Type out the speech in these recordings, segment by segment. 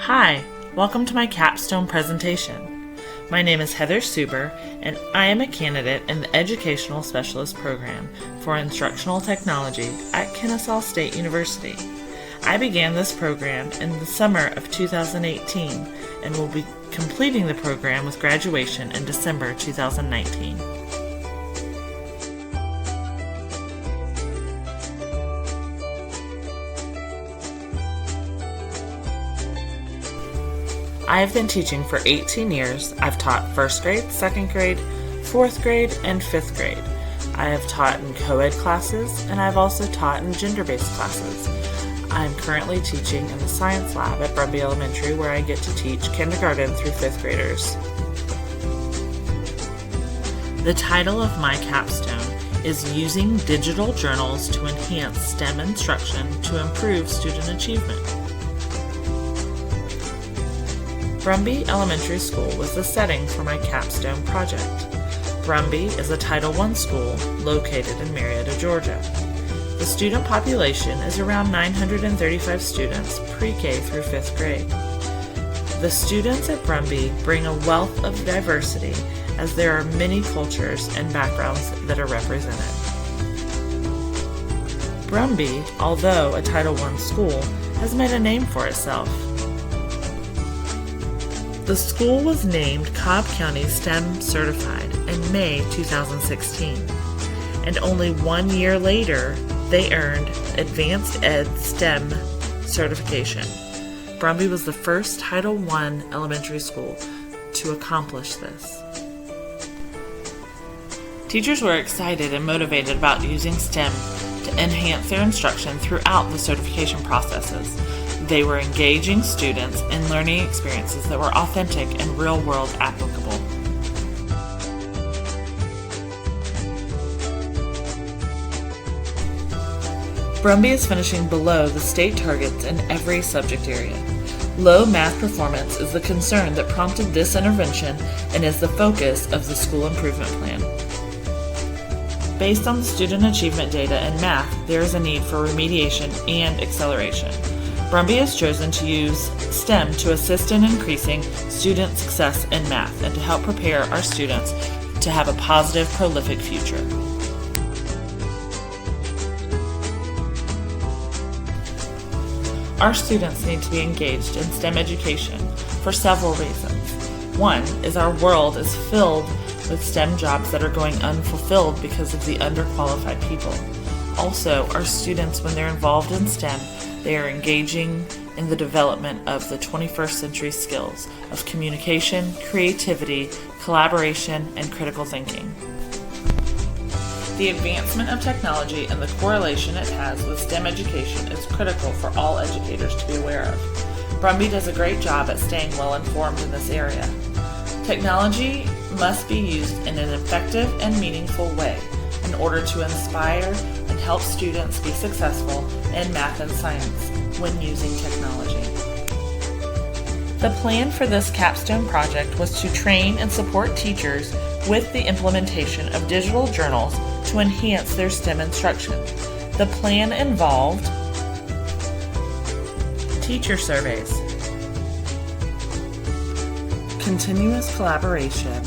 Hi, welcome to my Capstone Presentation. My name is Heather Suber, and I am a candidate in the Educational Specialist Program for Instructional Technology at Kennesaw State University. I began this program in the summer of 2018 and will be completing the program with graduation in December 2019. I have been teaching for 18 years. I've taught 1st grade, 2nd grade, 4th grade, and 5th grade. I have taught in co-ed classes, and I've also taught in gender-based classes. I'm currently teaching in the science lab at Brumby Elementary, where I get to teach kindergarten through 5th graders. The title of my capstone is Using Digital Journals to Enhance STEM Instruction to Improve Student Achievement. Brumby Elementary School was the setting for my capstone project. Brumby is a Title I school located in Marietta, Georgia. The student population is around 935 students pre-K through 5th grade. The students at Brumby bring a wealth of diversity as there are many cultures and backgrounds that are represented. Brumby, although a Title I school, has made a name for itself. The school was named Cobb County STEM Certified in May 2016, and only 1 year later, they earned Advanced Ed STEM certification. Brumby was the first Title I elementary school to accomplish this. Teachers were excited and motivated about using STEM to enhance their instruction throughout the certification processes. They were engaging students in learning experiences that were authentic and real-world applicable. Brumby is finishing below the state targets in every subject area. Low math performance is the concern that prompted this intervention and is the focus of the school improvement plan. Based on the student achievement data in math, there is a need for remediation and acceleration. Brumby has chosen to use STEM to assist in increasing student success in math and to help prepare our students to have a positive, prolific future. Our students need to be engaged in STEM education for several reasons. One is our world is filled with STEM jobs that are going unfulfilled because of the underqualified people. Also, our students, when they're involved in STEM, they are engaging in the development of the 21st century skills of communication, creativity, collaboration, and critical thinking. The advancement of technology and the correlation it has with STEM education is critical for all educators to be aware of. Brumby does a great job at staying well informed in this area. Technology must be used in an effective and meaningful way in order to inspire and help students be successful in math and science when using technology. The plan for this capstone project was to train and support teachers with the implementation of digital journals to enhance their STEM instruction. The plan involved teacher surveys, continuous collaboration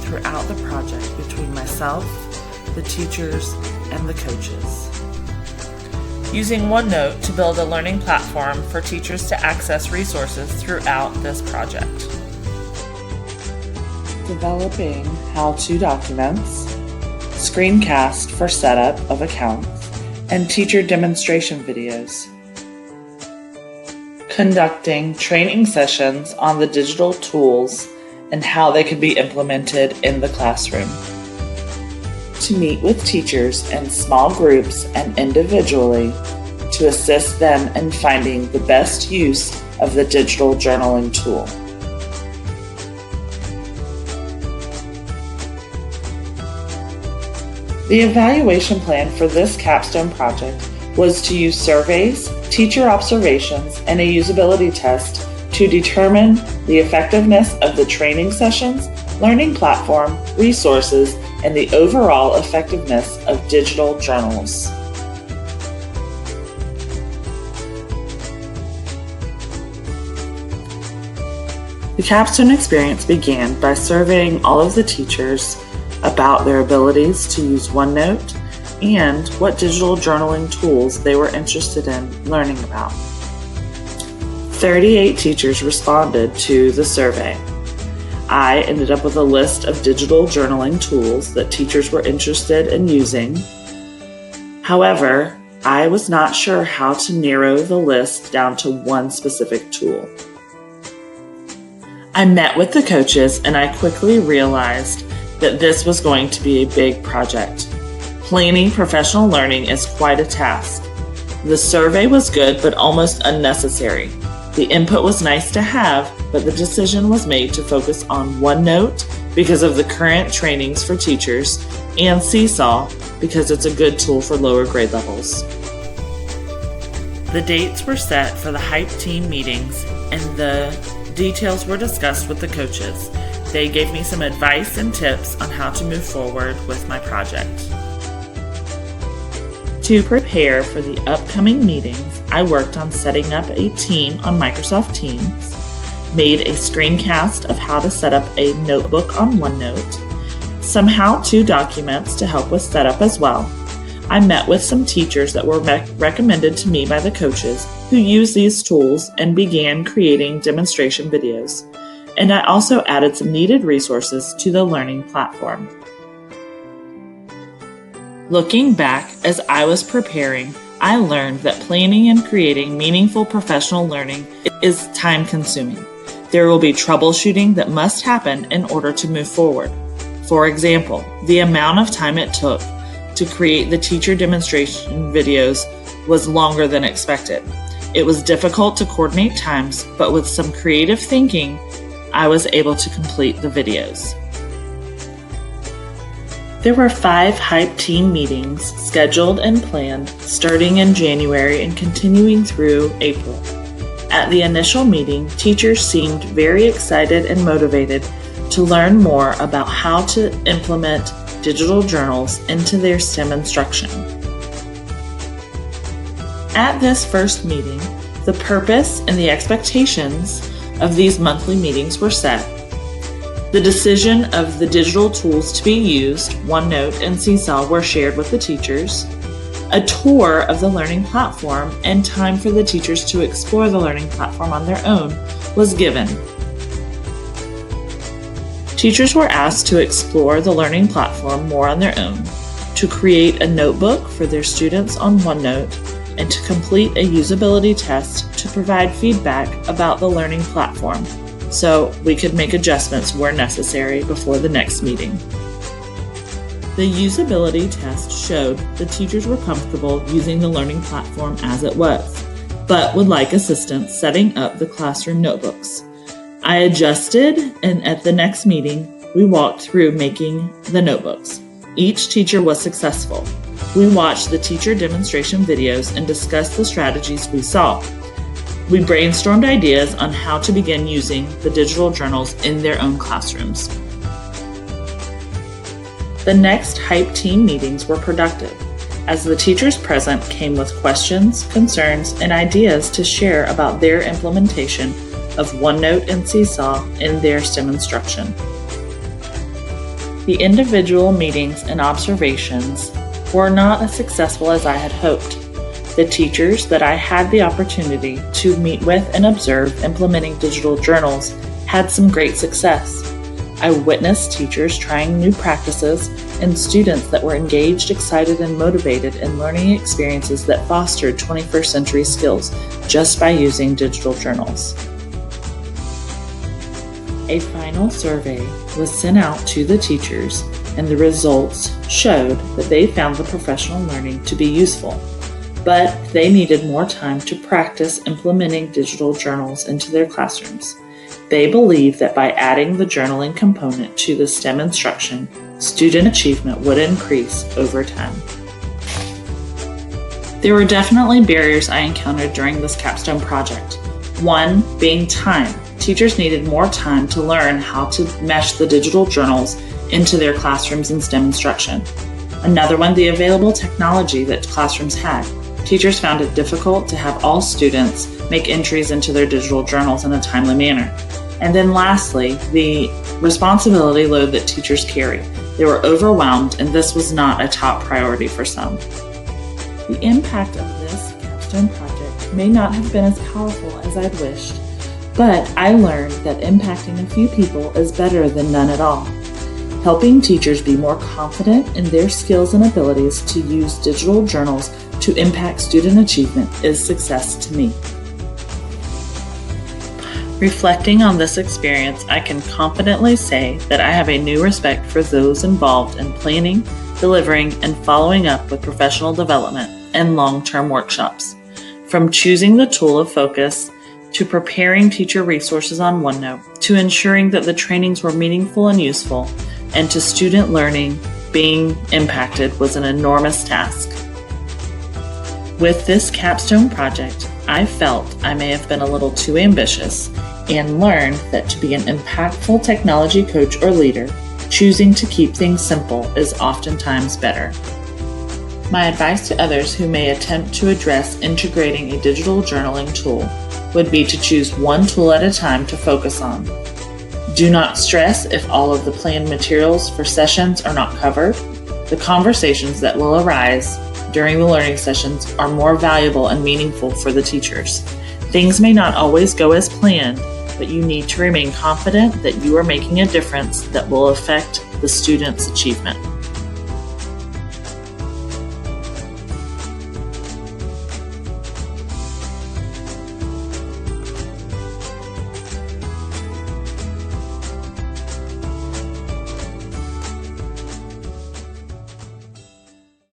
throughout the project between myself, the teachers, and the coaches. Using OneNote to build a learning platform for teachers to access resources throughout this project. Developing how-to documents, screencast for setup of accounts, and teacher demonstration videos. Conducting training sessions on the digital tools and how they can be implemented in the classroom. To meet with teachers in small groups and individually to assist them in finding the best use of the digital journaling tool. The evaluation plan for this capstone project was to use surveys, teacher observations, and a usability test to determine the effectiveness of the training sessions, learning platform, resources, and the overall effectiveness of digital journals. The Capstone experience began by surveying all of the teachers about their abilities to use OneNote and what digital journaling tools they were interested in learning about. 38 teachers responded to the survey. I ended up with a list of digital journaling tools that teachers were interested in using. However, I was not sure how to narrow the list down to one specific tool. I met with the coaches and I quickly realized that this was going to be a big project. Planning professional learning is quite a task. The survey was good but almost unnecessary. The input was nice to have, but the decision was made to focus on OneNote because of the current trainings for teachers and Seesaw because it's a good tool for lower grade levels. The dates were set for the Hype team meetings and the details were discussed with the coaches. They gave me some advice and tips on how to move forward with my project. To prepare for the upcoming meetings, I worked on setting up a team on Microsoft Teams, made a screencast of how to set up a notebook on OneNote, some how-to documents to help with setup as well. I met with some teachers that were recommended to me by the coaches who use these tools and began creating demonstration videos. And I also added some needed resources to the learning platform. Looking back as I was preparing, I learned that planning and creating meaningful professional learning is time-consuming. There will be troubleshooting that must happen in order to move forward. For example, the amount of time it took to create the teacher demonstration videos was longer than expected. It was difficult to coordinate times, but with some creative thinking, I was able to complete the videos. There were 5 Hype team meetings scheduled and planned starting in January and continuing through April. At the initial meeting, teachers seemed very excited and motivated to learn more about how to implement digital journals into their STEM instruction. At this first meeting, the purpose and the expectations of these monthly meetings were set. The decision of the digital tools to be used, OneNote and Seesaw, were shared with the teachers. A tour of the learning platform and time for the teachers to explore the learning platform on their own was given. Teachers were asked to explore the learning platform more on their own, to create a notebook for their students on OneNote, and to complete a usability test to provide feedback about the learning platform, so we could make adjustments where necessary before the next meeting. The usability test showed the teachers were comfortable using the learning platform as it was, but would like assistance setting up the classroom notebooks. I adjusted, and at the next meeting, we walked through making the notebooks. Each teacher was successful. We watched the teacher demonstration videos and discussed the strategies we saw. We brainstormed ideas on how to begin using the digital journals in their own classrooms. The next Hype team meetings were productive, as the teachers present came with questions, concerns, and ideas to share about their implementation of OneNote and Seesaw in their STEM instruction. The individual meetings and observations were not as successful as I had hoped. The teachers that I had the opportunity to meet with and observe implementing digital journals had some great success. I witnessed teachers trying new practices and students that were engaged, excited, and motivated in learning experiences that fostered 21st century skills just by using digital journals. A final survey was sent out to the teachers, and the results showed that they found the professional learning to be useful, but they needed more time to practice implementing digital journals into their classrooms. They believe that by adding the journaling component to the STEM instruction, student achievement would increase over time. There were definitely barriers I encountered during this capstone project. One being time. Teachers needed more time to learn how to mesh the digital journals into their classrooms in STEM instruction. Another one, the available technology that classrooms had. Teachers found it difficult to have all students make entries into their digital journals in a timely manner. And then lastly, the responsibility load that teachers carry. They were overwhelmed, and this was not a top priority for some. The impact of this capstone project may not have been as powerful as I'd wished, but I learned that impacting a few people is better than none at all. Helping teachers be more confident in their skills and abilities to use digital journals to impact student achievement is success to me. Reflecting on this experience, I can confidently say that I have a new respect for those involved in planning, delivering, and following up with professional development and long-term workshops. From choosing the tool of focus, to preparing teacher resources on OneNote, to ensuring that the trainings were meaningful and useful, and to student learning being impacted was an enormous task. With this capstone project, I felt I may have been a little too ambitious and learned that to be an impactful technology coach or leader, choosing to keep things simple is oftentimes better. My advice to others who may attempt to address integrating a digital journaling tool would be to choose one tool at a time to focus on. Do not stress if all of the planned materials for sessions are not covered. The conversations that will arise during the learning sessions are more valuable and meaningful for the teachers. Things may not always go as planned, but you need to remain confident that you are making a difference that will affect the student's achievement.